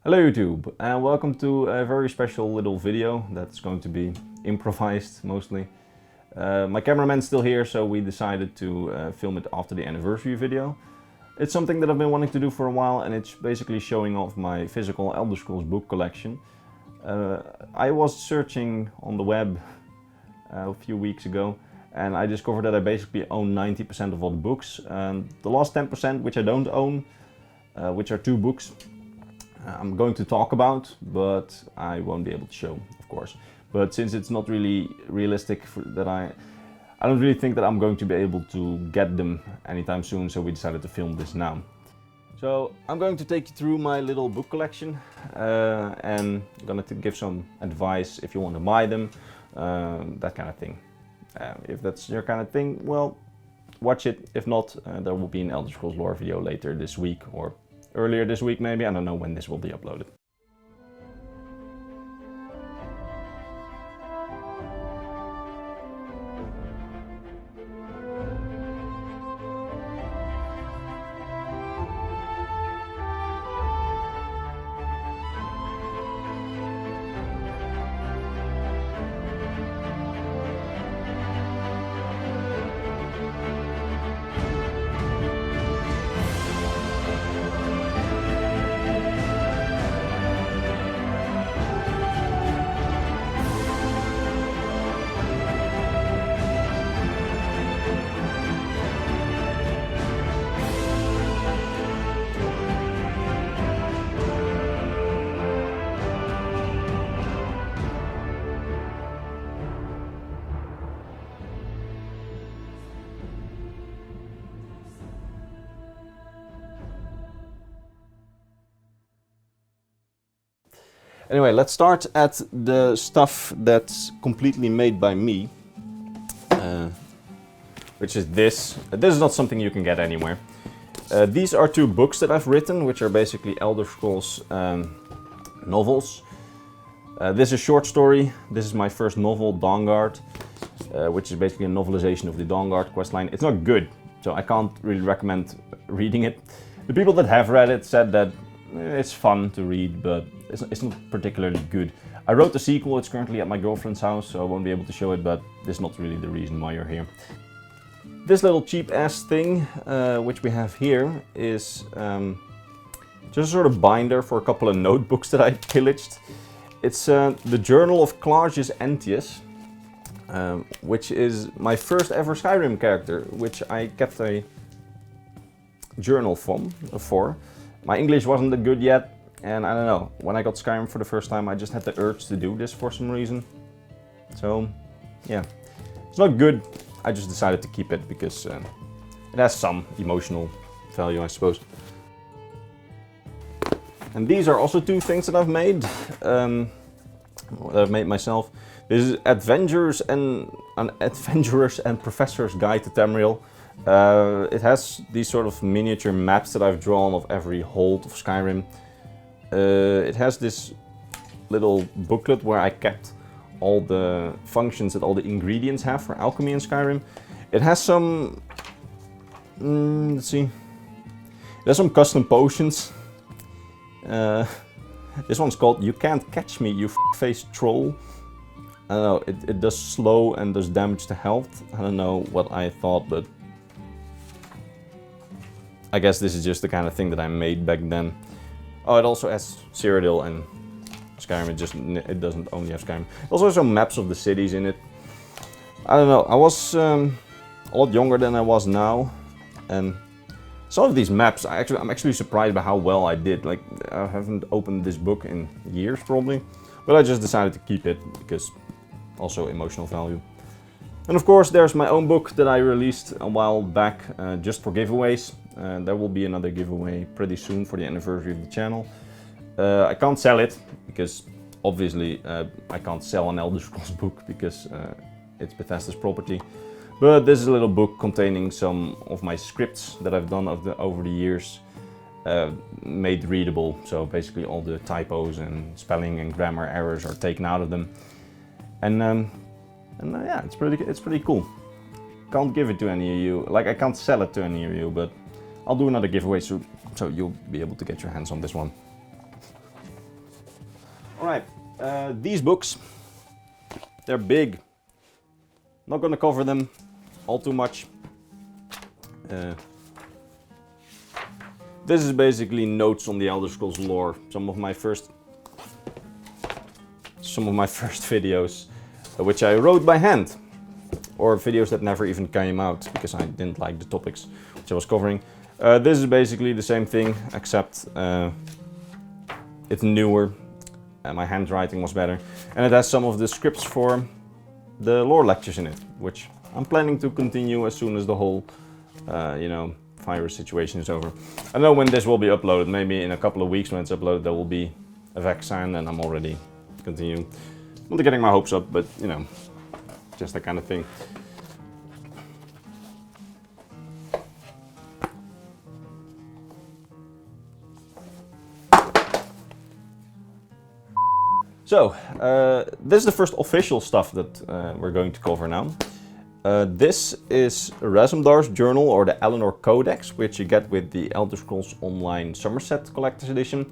Hello YouTube, and welcome to a very special little video that's going to be improvised mostly. My cameraman's still here, so we decided to film it after the anniversary video. It's something that I've been wanting to do for a while, and it's basically showing off my physical Elder Scrolls book collection. I was searching on the web a few weeks ago, and I discovered that I basically own 90% of all the books. And the last 10%, which I don't own, which are 2 books, I'm going to talk about, but I won't be able to show, of course. But since it's not really realistic that I don't really think that I'm going to be able to get them anytime soon, so we decided to film this now. So I'm going to take you through my little book collection, and I'm going to give some advice if you want to buy them, that kind of thing. If that's your kind of thing, well, watch it. If not, there will be an Elder Scrolls lore video later this week, or earlier this week maybe. I don't know when this will be uploaded. Anyway, let's start at the stuff that's completely made by me, which is this. This is not something you can get anywhere. These are 2 books that I've written, which are basically Elder Scrolls novels. This is a short story. This is my first novel, Dawnguard, which is basically a novelization of the Dawnguard questline. It's not good, so I can't really recommend reading it. The people that have read it said that it's fun to read, but it's not particularly good. I wrote the sequel. It's currently at my girlfriend's house, so I won't be able to show it, but this is not really the reason why you're here. This little cheap ass thing, which we have here, is just a sort of binder for a couple of notebooks that I pillaged. It's the Journal of Clarges Entius, which is my first ever Skyrim character, which I kept a journal for. My English wasn't that good yet, and I don't know, when I got Skyrim for the first time I just had the urge to do this for some reason. So yeah, it's not good. I just decided to keep it because it has some emotional value, I suppose. And these are also 2 things that I've made, myself. This is Adventurers and Professor's Guide to Tamriel. It has these sort of miniature maps that I've drawn of every hold of Skyrim. It has this little booklet where I kept all the functions that all the ingredients have for alchemy in Skyrim. It has some, let's see, it has some custom potions. This one's called "You Can't Catch Me, You F-Faced Troll." I don't know, it does slow and does damage to health. I don't know what I thought, but I guess this is just the kind of thing that I made back then. Oh, it also has Cyrodiil and Skyrim. It doesn't only have Skyrim. Also has some maps of the cities in it. I don't know. I was a lot younger than I was now, and some of these maps, I'm actually surprised by how well I did. Like, I haven't opened this book in years probably, but I just decided to keep it because also emotional value. And of course, there's my own book that I released a while back, just for giveaways. There will be another giveaway pretty soon for the anniversary of the channel. I can't sell it because obviously I can't sell an Elder Scrolls book because it's Bethesda's property. But this is a little book containing some of my scripts that I've done over the years, made readable. So basically all the typos and spelling and grammar errors are taken out of them. And yeah, it's pretty cool. Can't give it to any of you. Like, I can't sell it to any of you, but I'll do another giveaway soon, so you'll be able to get your hands on this one. Alright, these books, they're big. Not gonna cover them all too much. This is basically notes on the Elder Scrolls lore. Some of my first videos, which I wrote by hand, or videos that never even came out because I didn't like the topics which I was covering. This is basically the same thing, except it's newer and my handwriting was better, and it has some of the scripts for the lore lectures in it, which I'm planning to continue as soon as the whole virus situation is over. I don't know when this will be uploaded. Maybe in a couple of weeks when it's uploaded there will be a vaccine and I'm already continuing. Not getting my hopes up, but you know, just that kind of thing. So, this is the first official stuff that we're going to cover now. This is Razumdar's journal, or the Eleanor Codex, which you get with the Elder Scrolls Online Somerset Collector's Edition.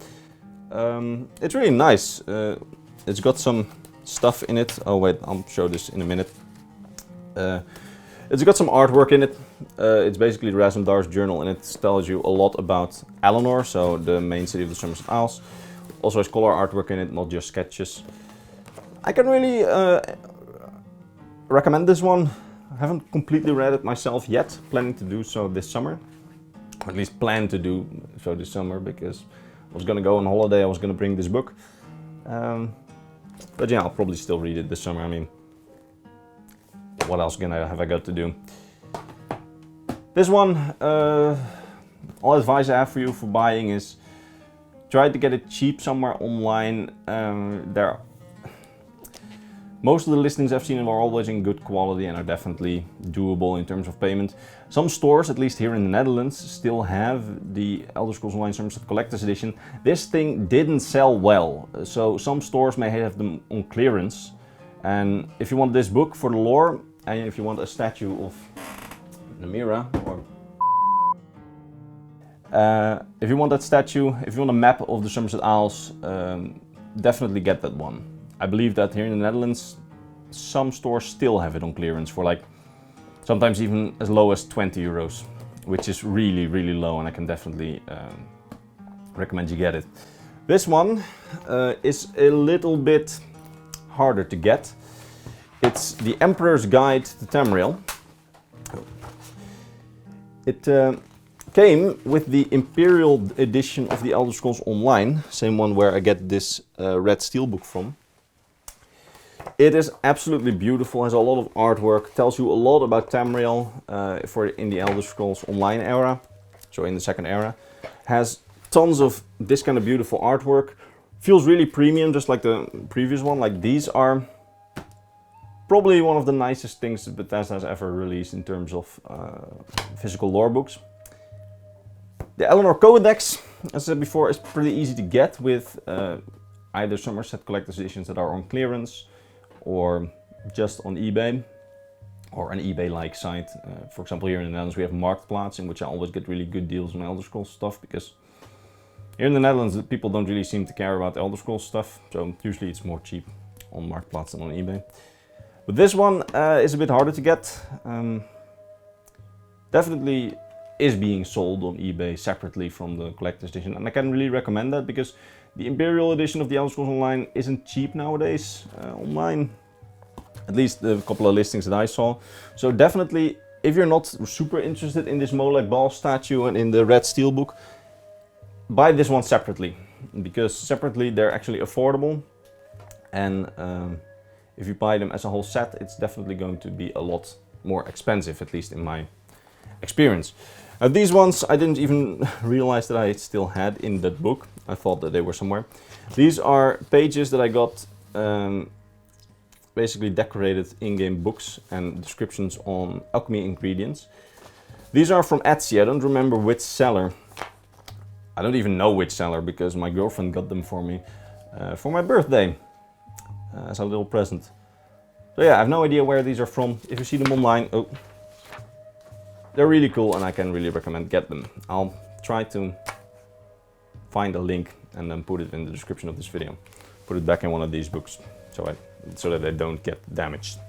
It's really nice. It's got some stuff in it. Oh wait, I'll show this in a minute. It's got some artwork in it. It's basically Razumdar's journal, and it tells you a lot about Eleanor, so the main city of the Somerset Isles. Also has color artwork in it, not just sketches. I can really recommend this one. I haven't completely read it myself yet, planning to do so this summer. Or at least plan to do so this summer, because I was gonna go on holiday, I was gonna bring this book. But yeah, I'll probably still read it this summer. I mean, what else have I got to do? This one, all advice I have for you for buying is try to get it cheap somewhere online. Most of the listings I've seen are always in good quality and are definitely doable in terms of payment. Some stores, at least here in the Netherlands, still have the Elder Scrolls Online Somerset Collector's Edition. This thing didn't sell well, so some stores may have them on clearance. And if you want this book for the lore, and if you want a statue of Namira, or if you want that statue, if you want a map of the Somerset Isles, definitely get that one. I believe that here in the Netherlands, some stores still have it on clearance for like, sometimes even as low as 20 euros, which is really, really low, and I can definitely recommend you get it. This one is a little bit harder to get. It's the Emperor's Guide to Tamriel. It came with the Imperial edition of the Elder Scrolls Online, same one where I get this red steelbook from. It is absolutely beautiful, has a lot of artwork, tells you a lot about Tamriel in the Elder Scrolls Online era, so in the second era. Has tons of this kind of beautiful artwork, feels really premium, just like the previous one. Like, these are probably one of the nicest things that Bethesda has ever released in terms of physical lore books. The Eleanor Codex, as I said before, is pretty easy to get with either Somerset Collector's Editions that are on clearance, or just on eBay, or an eBay-like site. For example, here in the Netherlands we have Marktplaats, in which I always get really good deals on Elder Scrolls stuff, because here in the Netherlands people don't really seem to care about Elder Scrolls stuff, so usually it's more cheap on Marktplaats than on eBay. But this one is a bit harder to get. Definitely is being sold on eBay separately from the Collector's Edition, and I can really recommend that, because the Imperial edition of the Elder Scrolls Online isn't cheap nowadays online, at least the couple of listings that I saw. So definitely, if you're not super interested in this Molech Ball statue and in the red steelbook, buy this one separately, because separately they're actually affordable, and if you buy them as a whole set, it's definitely going to be a lot more expensive, at least in my experience. These ones I didn't even realize that I still had in that book. I thought that they were somewhere. These are pages that I got, basically decorated in-game books and descriptions on alchemy ingredients. These are from Etsy. I don't remember which seller. I don't even know which seller, because my girlfriend got them for me for my birthday as a little present. So yeah, I have no idea where these are from. If you see them online, oh, they're really cool, and I can really recommend get them. I'll try to find a link and then put it in the description of this video. put it back in one of these books so that they don't get damaged.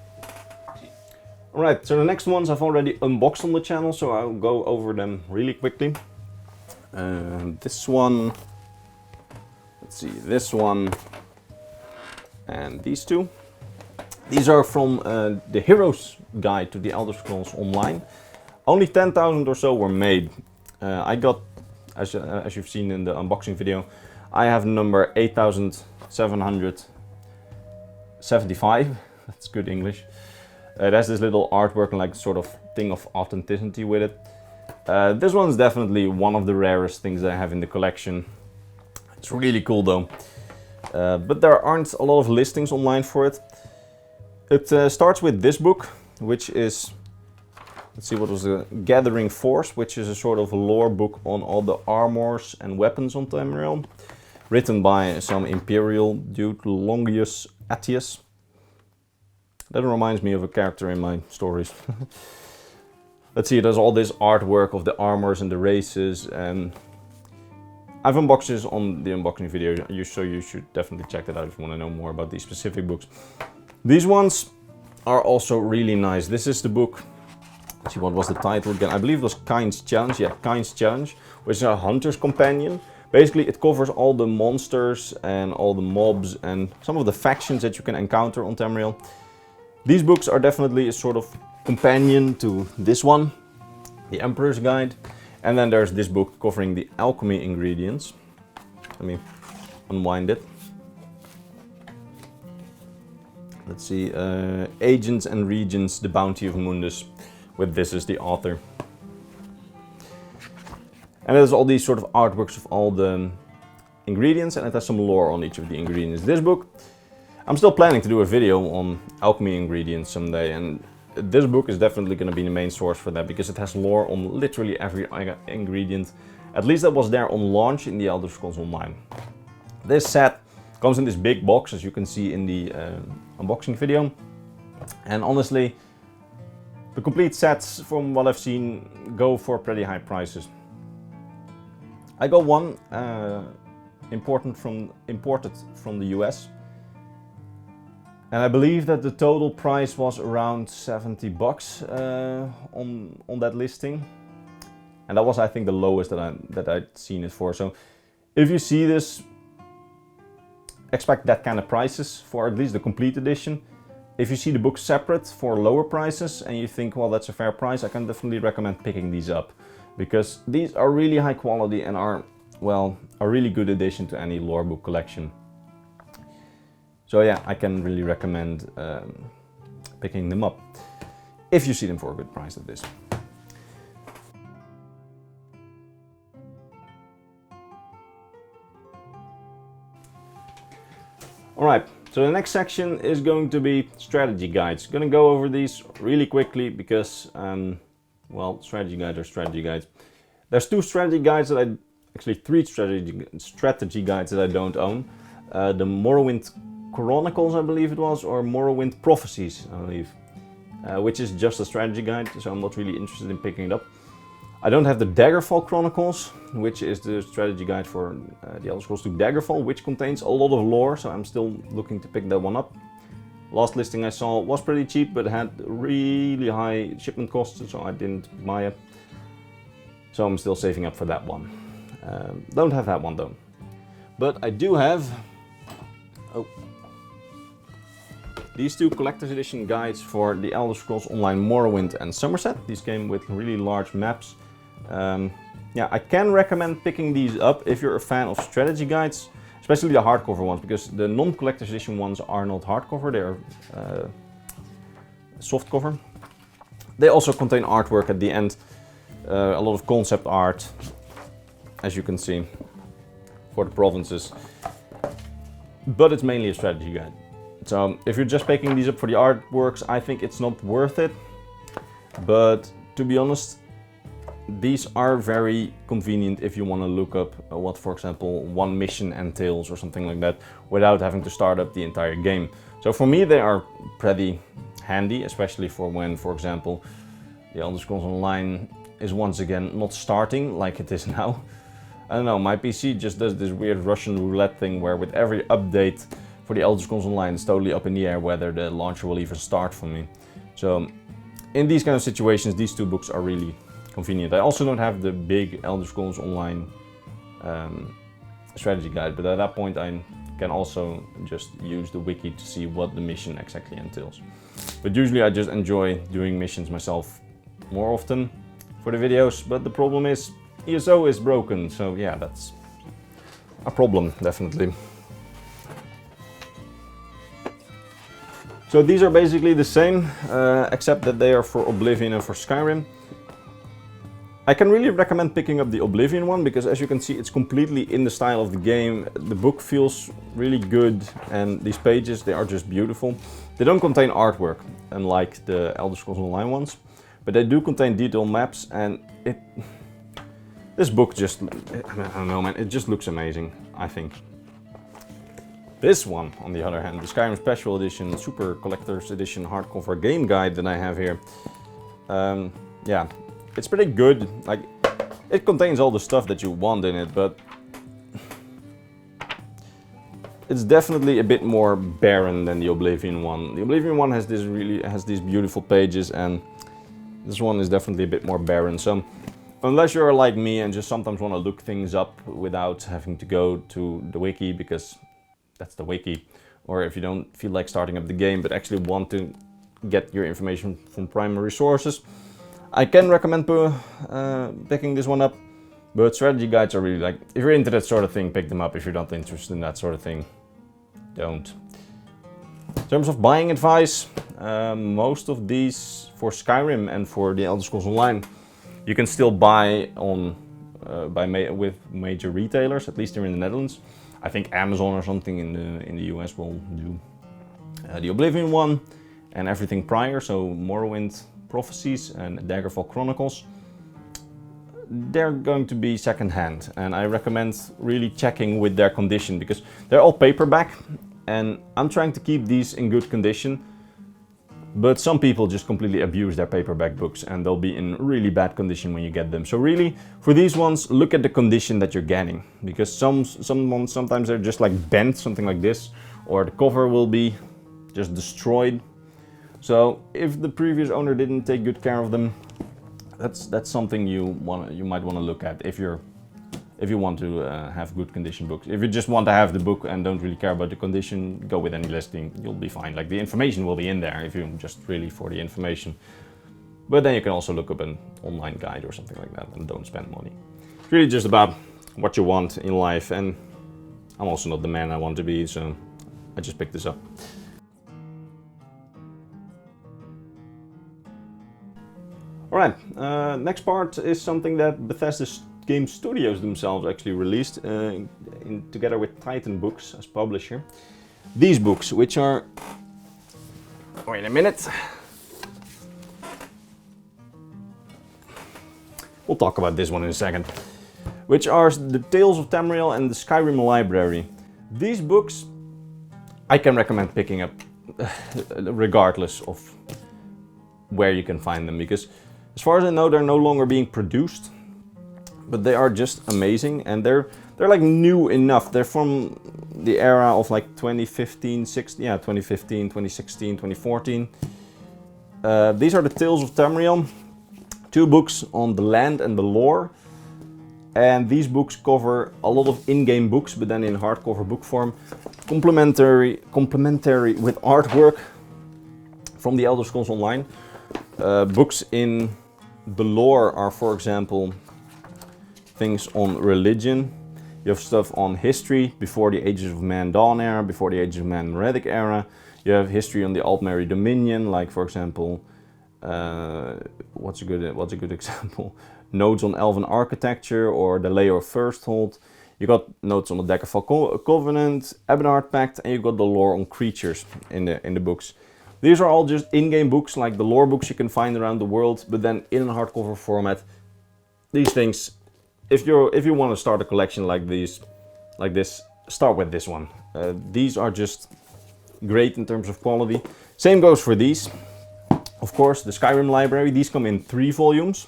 Alright, so the next ones I've already unboxed on the channel, so I'll go over them really quickly. This one, let's see, this one, and these two. These are from the Hero's Guide to the Elder Scrolls Online. Only 10,000 or so were made. I got, as you've seen in the unboxing video, I have number 8775. That's good English. It has this little artwork and like sort of thing of authenticity with it. This one's definitely one of the rarest things I have in the collection. It's really cool though. But there aren't a lot of listings online for it. It starts with this book, which is, let's see, what was the Gathering Force, which is a sort of lore book on all the armors and weapons on Tamriel, written by some Imperial dude, Longius Attius. That reminds me of a character in my stories. Let's see, there's all this artwork of the armors and the races, and I've unboxed this on the unboxing video, so you should definitely check that out if you want to know more about these specific books. These ones are also really nice. This is the book, let's see, what was the title again? I believe it was Kain's Challenge, yeah, Kain's Challenge, which is a hunter's companion. Basically, it covers all the monsters and all the mobs and some of the factions that you can encounter on Tamriel. These books are definitely a sort of companion to this one, the Emperor's Guide. And then there's this book covering the alchemy ingredients. Let me unwind it. Let's see, Agents and Regions, The Bounty of Mundus, with this as the author. And there's all these sort of artworks of all the ingredients, and it has some lore on each of the ingredients. This book, I'm still planning to do a video on alchemy ingredients someday, and this book is definitely going to be the main source for that, because it has lore on literally every ingredient. At least that was there on launch in the Elder Scrolls Online. This set comes in this big box, as you can see in the unboxing video. And honestly, the complete sets, from what I've seen, go for pretty high prices. I got one imported from the US. And I believe that the total price was around 70 bucks on that listing. And that was, I think, the lowest that I'd seen it for. So if you see this, expect that kind of prices for at least the complete edition. If you see the book separate for lower prices and you think, well, that's a fair price, I can definitely recommend picking these up, because these are really high quality and are, well, a really good addition to any lore book collection. So yeah, I can really recommend picking them up if you see them for a good price at this. Alright, so the next section is going to be strategy guides. I'm gonna go over these really quickly because, well, strategy guides are strategy guides. There's three strategy guides that strategy guides that I don't own. The Morrowind Chronicles, I believe it was, or Morrowind Prophecies, I believe, which is just a strategy guide, so I'm not really interested in picking it up. I don't have the Daggerfall Chronicles, which is the strategy guide for the Elder Scrolls 2 Daggerfall, which contains a lot of lore, so I'm still looking to pick that one up. Last listing I saw was pretty cheap, but had really high shipment costs, so I didn't buy it. So I'm still saving up for that one. Don't have that one though. But I do have these two collector's edition guides for the Elder Scrolls Online Morrowind and Somerset. These came with really large maps. Yeah, I can recommend picking these up if you're a fan of strategy guides, especially the hardcover ones, because the non-collector's edition ones are not hardcover, they're softcover. They also contain artwork at the end, a lot of concept art, as you can see, for the provinces. But it's mainly a strategy guide. So if you're just picking these up for the artworks, I think it's not worth it. But to be honest, these are very convenient if you want to look up what, for example, one mission entails or something like that, without having to start up the entire game. So for me, they are pretty handy, especially for when, for example, the Elder Scrolls Online is once again not starting like it is now. I don't know, my PC just does this weird Russian roulette thing where with every update For the Elder Scrolls Online, it's totally up in the air whether the launcher will even start for me. So in these kind of situations, these two books are really convenient. I also don't have the big Elder Scrolls Online strategy guide, but at that point I can also just use the wiki to see what the mission exactly entails. But usually I just enjoy doing missions myself more often for the videos, but the problem is ESO is broken, so yeah, that's a problem, definitely. So these are basically the same, except that they are for Oblivion and for Skyrim. I can really recommend picking up the Oblivion one, because as you can see, it's completely in the style of the game. The book feels really good, and these pages, they are just beautiful. They don't contain artwork, unlike the Elder Scrolls Online ones, but they do contain detailed maps, and this book just, I don't know man, it just looks amazing, I think. This one, on the other hand, the Skyrim Special Edition, Super Collector's Edition hardcover game guide that I have here. Yeah, it's pretty good. Like, it contains all the stuff that you want in it, but it's definitely a bit more barren than the Oblivion one. The Oblivion one has these beautiful pages, and this one is definitely a bit more barren. So, unless you're like me and just sometimes want to look things up without having to go to the wiki, because that's the wiki, or if you don't feel like starting up the game but actually want to get your information from primary sources, I can recommend picking this one up. But strategy guides are really, like, if you're into that sort of thing, pick them up. If you're not interested in that sort of thing, don't. In terms of buying advice, most of these for Skyrim and for the Elder Scrolls Online, you can still buy on with major retailers, at least here in the Netherlands. I think Amazon or something in the US will do the Oblivion one and everything prior, so Morrowind Prophecies and Daggerfall Chronicles. They're going to be second-hand, and I recommend really checking with their condition, because they're all paperback, and I'm trying to keep these in good condition. But some people just completely abuse their paperback books, and they'll be in really bad condition when you get them. So really, for these ones, look at the condition that you're getting, because sometimes they're just like bent, something like this, or the cover will be just destroyed. So if the previous owner didn't take good care of them, that's something you might want to look at if you want to have good condition books. If you just want to have the book and don't really care about the condition, go with any listing, you'll be fine. Like, the information will be in there if you're just really for the information. But then you can also look up an online guide or something like that, and don't spend money. It's really just about what you want in life, and I'm also not the man I want to be, so I just picked this up. Alright, next part is something that Bethesda Game Studios themselves actually released together with Titan Books as publisher. These books, which are... Wait a minute. We'll talk about this one in a second. Which are the Tales of Tamriel and the Skyrim Library. These books I can recommend picking up regardless of where you can find them, because as far as I know, they're no longer being produced, but they are just amazing, and they're like new enough. They're from the era of like 2015, 2016, 2014. These are the Tales of Tamriel, 2 books on the land and the lore, and these books cover a lot of in-game books, but then in hardcover book form, complementary with artwork from the Elder Scrolls Online. Books in the lore are, for example, things on religion. You have stuff on history, before the Ages of Man Dawn era, before the Ages of Man Meretic era. You have history on the Altmerry Dominion, like, for example, what's a good example? Notes on Elven architecture or the Layer of Firsthold. You got notes on the Daggerfall Covenant, Ebonheart Pact, and you got the lore on creatures in the books. These are all just in-game books, like the lore books you can find around the world, but then in a hardcover format. These things, if you want to start a collection like this, start with this one. These are just great in terms of quality. Same goes for these. Of course, the Skyrim Library. These come in 3 volumes.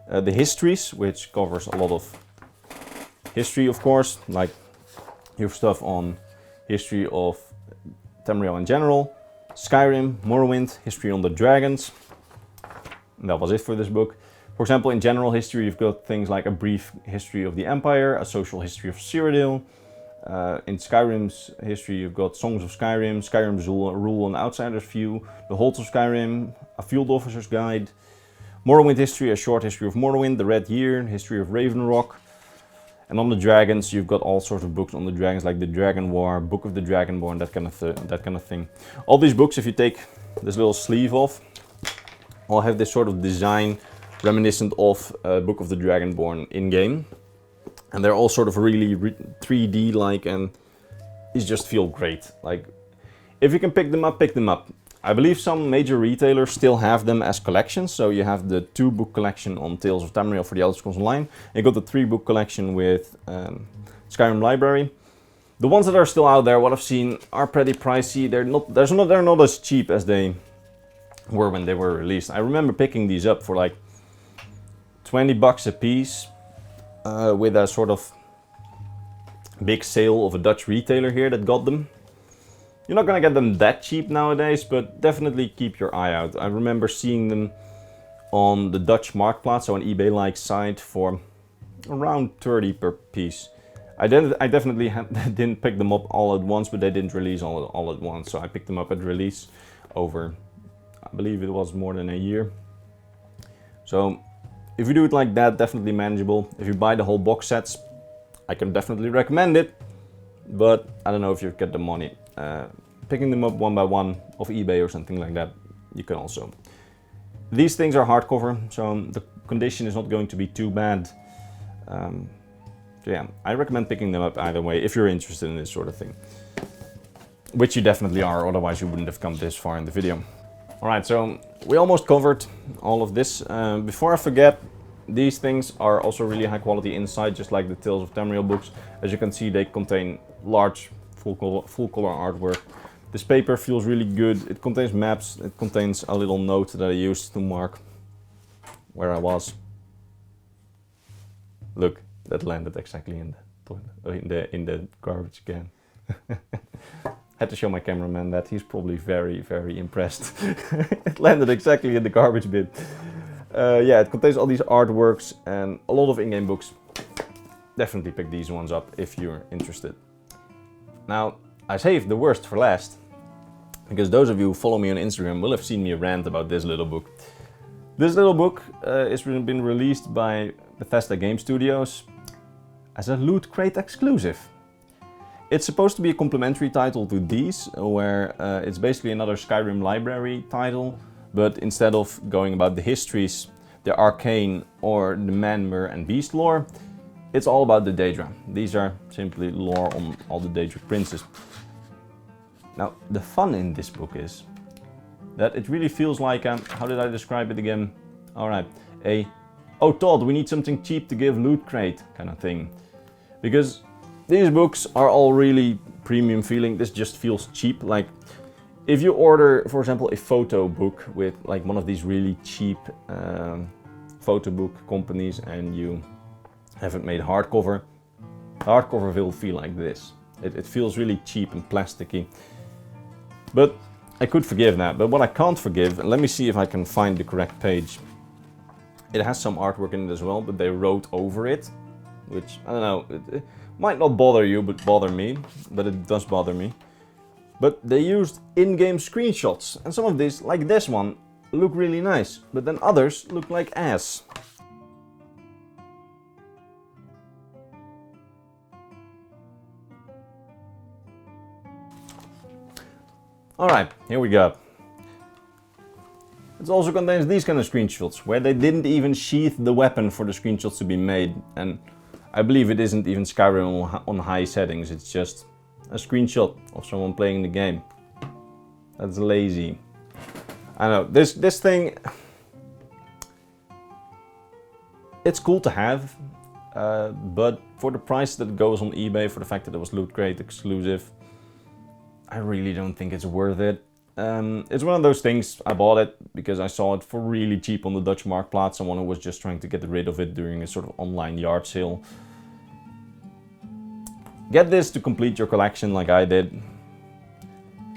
The Histories, which covers a lot of history, of course, like you have stuff on history of Tamriel in general. Skyrim, Morrowind, history on the dragons. And that was it for this book. For example, in general history, you've got things like a brief history of the Empire, a social history of Cyrodiil. In Skyrim's history, you've got Songs of Skyrim, Skyrim's rule and outsider's view, the Halls of Skyrim, a field officer's guide. Morrowind history, a short history of Morrowind, the Red Year, history of Ravenrock. And on the dragons, you've got all sorts of books on the dragons, like the Dragon War, Book of the Dragonborn, that kind of thing. All these books, if you take this little sleeve off, all have this sort of design reminiscent of Book of the Dragonborn in-game. And they're all sort of really 3D-like, and these just feel great. Like, if you can pick them up, pick them up. I believe some major retailers still have them as collections. So you have the 2-book collection on Tales of Tamriel for the Elder Scrolls Online. And you got the 3-book collection with Skyrim Library. The ones that are still out there, what I've seen, are pretty pricey. They're not as cheap as they were when they were released. I remember picking these up for like 20 bucks a piece with a sort of big sale of a Dutch retailer here that got them. You're not gonna get them that cheap nowadays, but definitely keep your eye out. I remember seeing them on the Dutch Marktplaats, so an eBay-like site, for around 30 per piece. I definitely didn't pick them up all at once, but they didn't release all at once, so I picked them up at release over, I believe it was more than a year. So if you do it like that, definitely manageable. If you buy the whole box sets, I can definitely recommend it, but I don't know if you get the money. Picking them up one by one off eBay or something like that, you can also. These things are hardcover, so the condition is not going to be too bad. So yeah, I recommend picking them up either way if you're interested in this sort of thing. Which you definitely are, otherwise you wouldn't have come this far in the video. Alright, so we almost covered all of this. Before I forget, these things are also really high quality inside, just like the Tales of Tamriel books. As you can see, they contain large full color artwork. This paper feels really good. It contains maps. It contains a little note that I used to mark where I was. Look, that landed exactly in the garbage can. Had to show my cameraman that. He's probably very, very impressed. It landed exactly in the garbage bin. Yeah, it contains all these artworks and a lot of in-game books. Definitely pick these ones up if you're interested. Now, I saved the worst for last, because those of you who follow me on Instagram will have seen me rant about this little book. This little book has been released by Bethesda Game Studios as a Loot Crate exclusive. It's supposed to be a complementary title to these, where it's basically another Skyrim library title, but instead of going about the histories, the arcane or the man, myr and beast lore, it's all about the Daedra. These are simply lore on all the Daedric princes. Now, the fun in this book is that it really feels like, how did I describe it again? Alright, oh Todd, we need something cheap to give Loot Crate kind of thing. Because these books are all really premium feeling. This just feels cheap. Like, if you order, for example, a photo book with like one of these really cheap photo book companies and you haven't made hardcover, hardcover will feel like this. It feels really cheap and plasticky. But I could forgive that. But what I can't forgive, and let me see if I can find the correct page. It has some artwork in it as well, but they wrote over it, which, I don't know, it might not bother you, but bother me. But it does bother me. But they used in-game screenshots, and some of these, like this one, look really nice, but then others look like ass. Alright, here we go. It also contains these kind of screenshots, where they didn't even sheath the weapon for the screenshots to be made, and I believe it isn't even Skyrim on high settings, it's just a screenshot of someone playing the game. That's lazy. I know, this thing, it's cool to have, but for the price that goes on eBay, for the fact that it was Loot Crate exclusive, I really don't think it's worth it. It's one of those things, I bought it because I saw it for really cheap on the Dutch Marktplaats, someone who was just trying to get rid of it during a sort of online yard sale. Get this to complete your collection like I did,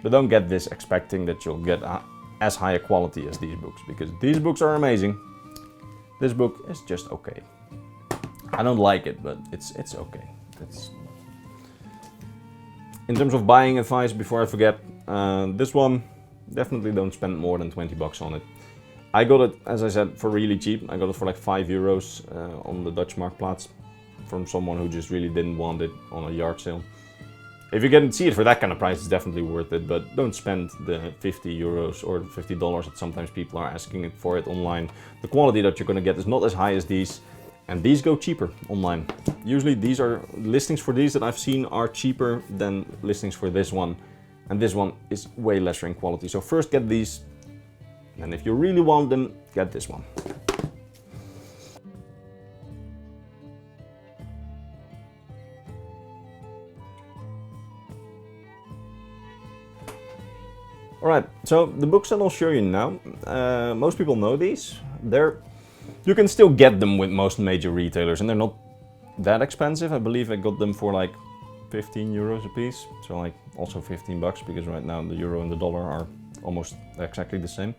but don't get this expecting that you'll get as high a quality as these books, because these books are amazing. This book is just okay. I don't like it, but it's okay. In terms of buying advice, before I forget, this one, definitely don't spend more than 20 bucks on it. I got it, as I said, for really cheap. I got it for like €5 on the Dutch Marktplaats from someone who just really didn't want it on a yard sale. If you can see it for that kind of price, it's definitely worth it, but don't spend the €50 or $50 that sometimes people are asking it for it online. The quality that you're going to get is not as high as these, and these go cheaper online. Usually these are listings for these that I've seen are cheaper than listings for this one, and this one is way lesser in quality. So first get these, and if you really want them, get this one. Alright, so the books that I'll show you now, most people know these. You can still get them with most major retailers, and they're not that expensive. I believe I got them for like €15 a piece, so like also 15 bucks, because right now the euro and the dollar are almost exactly the same.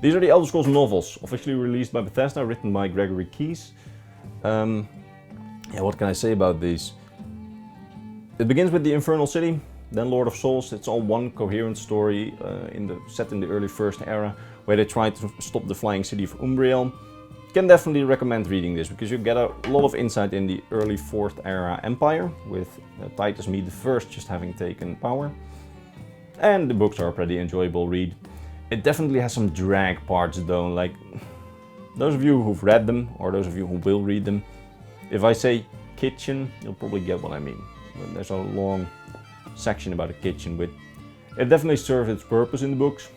These are the Elder Scrolls novels, officially released by Bethesda, written by Gregory Keyes. Yeah, what can I say about these? It begins with the Infernal City, then Lord of Souls. It's all one coherent story set in the early First Era, where they try to stop the flying city of Imperial. Can definitely recommend reading this, because you get a lot of insight in the early Fourth Era Empire, with Titus Mede I just having taken power. And the books are a pretty enjoyable read. It definitely has some drag parts though, like those of you who've read them, or those of you who will read them, if I say kitchen, you'll probably get what I mean. But there's a long section about a kitchen with it definitely serves its purpose in the books,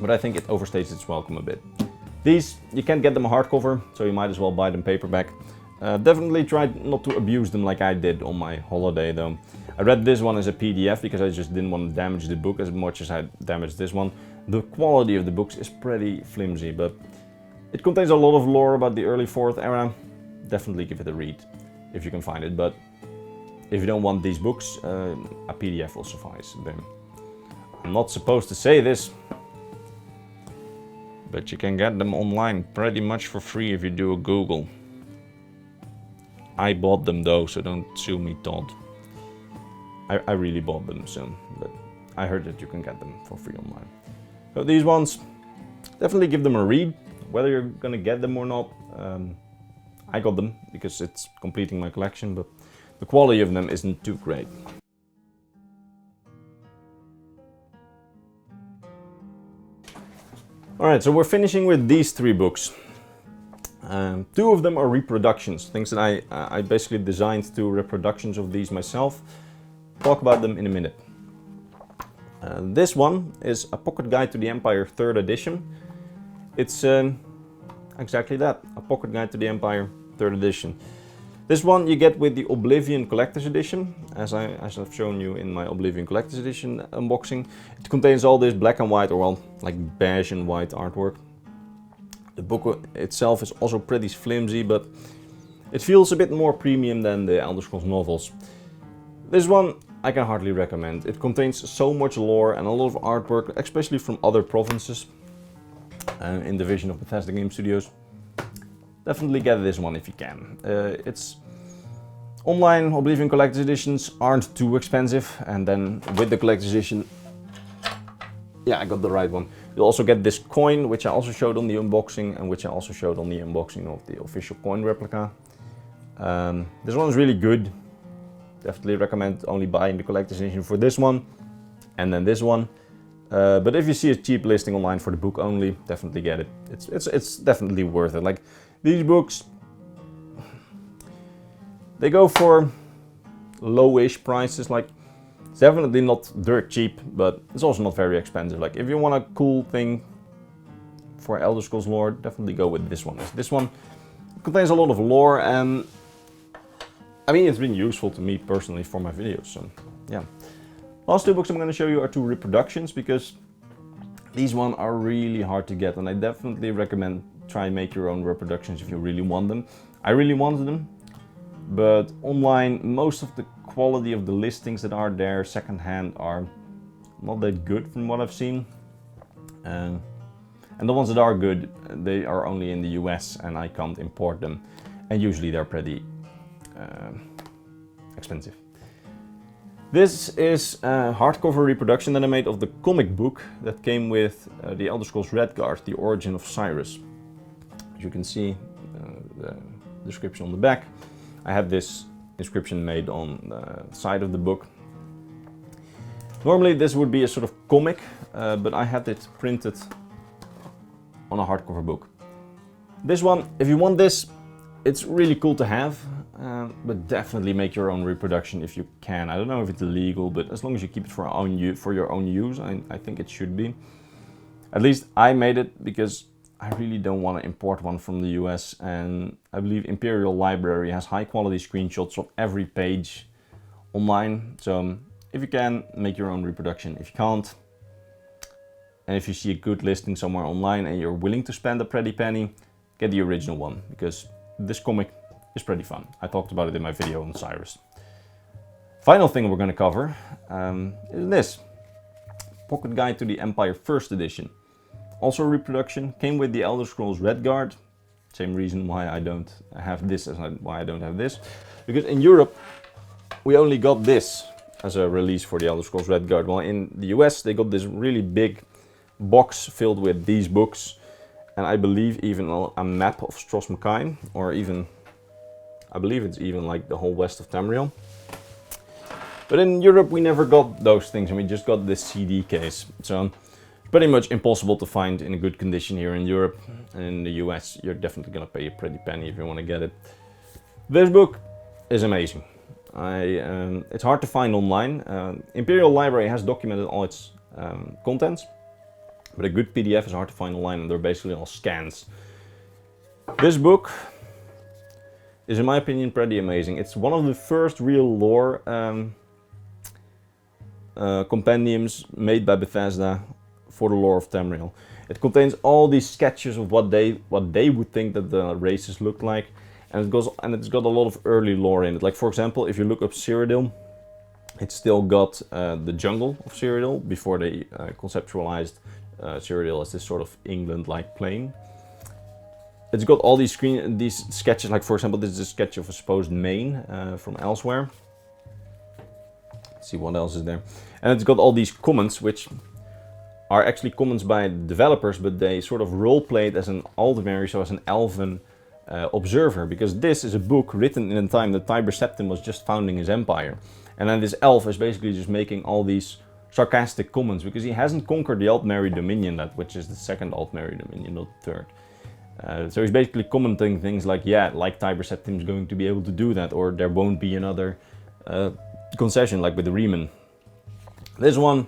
but I think it overstays its welcome a bit. These, you can't get them hardcover, so you might as well buy them paperback. Definitely try not to abuse them like I did on my holiday though. I read this one as a PDF because I just didn't want to damage the book as much as I damaged this one. The quality of the books is pretty flimsy, but it contains a lot of lore about the early Fourth Era. Definitely give it a read if you can find it, but if you don't want these books, a PDF will suffice. I'm not supposed to say this, but you can get them online pretty much for free if you do a Google. I bought them though, so don't sue me, Todd. I really bought them soon, but I heard that you can get them for free online. So these ones, definitely give them a read, whether you're gonna get them or not. I got them because it's completing my collection, but the quality of them isn't too great. Alright, so we're finishing with these three books. Two of them are reproductions, things that I basically designed two reproductions of these myself. Talk about them in a minute. This one is a Pocket Guide to the Empire 3rd edition. It's exactly that, a Pocket Guide to the Empire 3rd edition. This one you get with the Oblivion Collector's Edition, as I've shown you in my Oblivion Collector's Edition unboxing. It contains all this black and white, or well, like beige and white artwork. The book itself is also pretty flimsy, but it feels a bit more premium than the Elder Scrolls novels. This one I can hardly recommend. It contains so much lore and a lot of artwork, especially from other provinces in the division of Bethesda Game Studios. Definitely get this one if you can. It's online. Oblivion Collector's Editions aren't too expensive, and then with the Collector's Edition, yeah, I got the right one. You'll also get this coin, which I also showed on the unboxing, and which I also showed on the unboxing of the official coin replica. This one is really good. Definitely recommend only buying the Collector's Edition for this one, and then this one. But if you see a cheap listing online for the book only, definitely get it. It's definitely worth it. Like, these books, they go for low-ish prices. Like, it's definitely not dirt cheap, but it's also not very expensive. Like, if you want a cool thing for Elder Scrolls lore, definitely go with this one. This one contains a lot of lore, and I mean, it's been useful to me personally for my videos, so yeah. Last two books I'm going to show you are two reproductions, because these ones are really hard to get, and I definitely recommend try and make your own reproductions if you really want them. I really wanted them. But online, most of the quality of the listings that are there secondhand are not that good from what I've seen. And the ones that are good, they are only in the US and I can't import them. And usually they're pretty expensive. This is a hardcover reproduction that I made of the comic book that came with the Elder Scrolls Redguard, The Origin of Cyrus. As you can see, the description on the back. I have this inscription made on the side of the book. Normally this would be a sort of comic, but I had it printed on a hardcover book. This one, if you want this, it's really cool to have, but definitely make your own reproduction if you can. I don't know if it's illegal, but as long as you keep it for your own use, I think it should be. At least I made it because I really don't want to import one from the US, and I believe Imperial Library has high quality screenshots of every page online. So if you can, make your own reproduction. If you can't, and if you see a good listing somewhere online and you're willing to spend a pretty penny, get the original one, because this comic is pretty fun. I talked about it in my video on Cyrus. Final thing we're going to cover is this. Pocket Guide to the Empire 1st Edition. Also a reproduction, came with the Elder Scrolls Redguard. Same reason why I don't have this as why I don't have this. Because in Europe, we only got this as a release for the Elder Scrolls Redguard. While in the US, they got this really big box filled with these books. And I believe even a map of Stros M'Kai, or even, I believe it's even like the whole west of Tamriel. But in Europe we never got those things, and we just got this CD case. So pretty much impossible to find in a good condition here in Europe. And in the US you're definitely gonna pay a pretty penny if you want to get it. This book is amazing. It's hard to find online. Imperial Library has documented all its contents. But a good PDF is hard to find online, and they're basically all scans. This book is, in my opinion, pretty amazing. It's one of the first real lore compendiums made by Bethesda for the lore of Tamriel. It contains all these sketches of what they would think that the races look like, and it's got a lot of early lore in it. Like, for example, if you look up Cyrodiil, it's still got the jungle of Cyrodiil before they conceptualized Cyrodiil as this sort of England-like plain. It's got all these sketches, like for example, this is a sketch of a supposed Maine from elsewhere. Let's see what else is there. And it's got all these comments, which are actually comments by developers, but they sort of role-played as an Aldemary, so as an elven observer, because this is a book written in a time that Tiber Septim was just founding his empire. And then this elf is basically just making all these sarcastic comments, because he hasn't conquered the Aldmeri Dominion yet, which is the second Aldmeri Dominion, not the third. So he's basically commenting things like, yeah, like Tiber Septim is going to be able to do that, or there won't be another concession like with the Riemann. This one,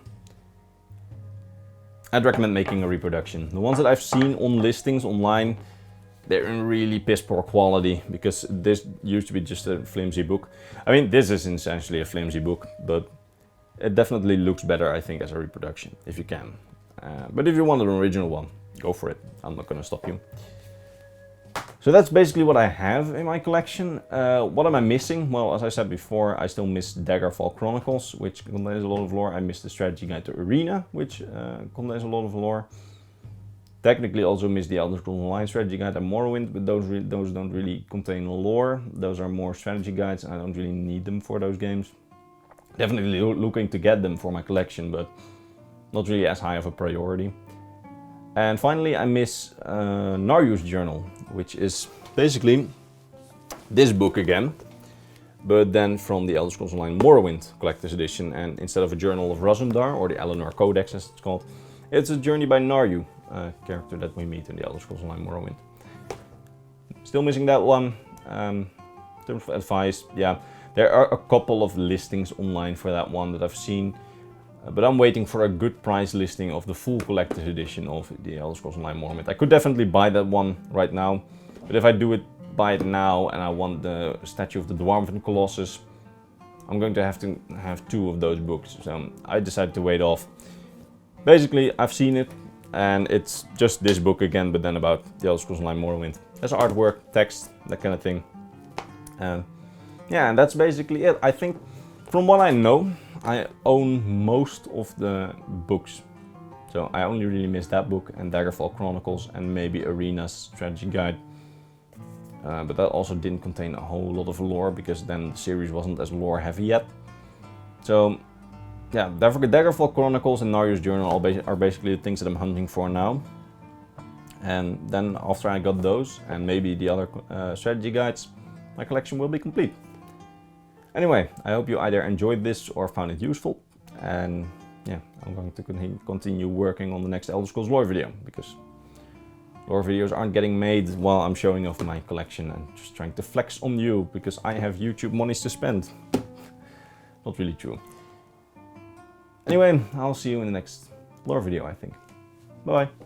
I'd recommend making a reproduction. The ones that I've seen on listings online, they're in really piss poor quality, because this used to be just a flimsy book. I mean, this is essentially a flimsy book, but it definitely looks better, I think, as a reproduction, if you can. But if you want an original one, go for it. I'm not going to stop you. So that's basically what I have in my collection. What am I missing? Well, as I said before, I still miss Daggerfall Chronicles, which contains a lot of lore. I missed the Strategy Guide to Arena, which contains a lot of lore. Technically also miss the Elder Scrolls Online Strategy Guide and Morrowind, but those don't really contain lore. Those are more strategy guides, and I don't really need them for those games. Definitely looking to get them for my collection, but not really as high of a priority. And finally, I miss Naryu's Journal, which is basically this book again, but then from the Elder Scrolls Online Morrowind Collector's Edition. And instead of a Journal of Razumdar, or the Eleanor Codex as it's called, it's a journey by Naryu, a character that we meet in the Elder Scrolls Online Morrowind. Still missing that one. In terms of advice, yeah, there are a couple of listings online for that one that I've seen, but I'm waiting for a good price listing of the full collector's edition of the Elder Scrolls Online Morrowind. I could definitely buy that one right now, but if I buy it now and I want the statue of the Dwarven Colossus, I'm going to have two of those books, so I decided to wait off. Basically, I've seen it, and it's just this book again, but then about the Elder Scrolls Online Morrowind. There's artwork, text, that kind of thing. yeah, and that's basically it. I think, from what I know, I own most of the books. So I only really missed that book and Daggerfall Chronicles and maybe Arena's strategy guide. But that also didn't contain a whole lot of lore because then the series wasn't as lore heavy yet. So yeah, Daggerfall Chronicles and Nario's Journal are basically the things that I'm hunting for now. And then after I got those and maybe the other strategy guides, my collection will be complete. Anyway, I hope you either enjoyed this or found it useful. And yeah, I'm going to continue working on the next Elder Scrolls lore video because lore videos aren't getting made while I'm showing off my collection and just trying to flex on you because I have YouTube monies to spend. Not really true. Anyway, I'll see you in the next lore video, I think. Bye bye.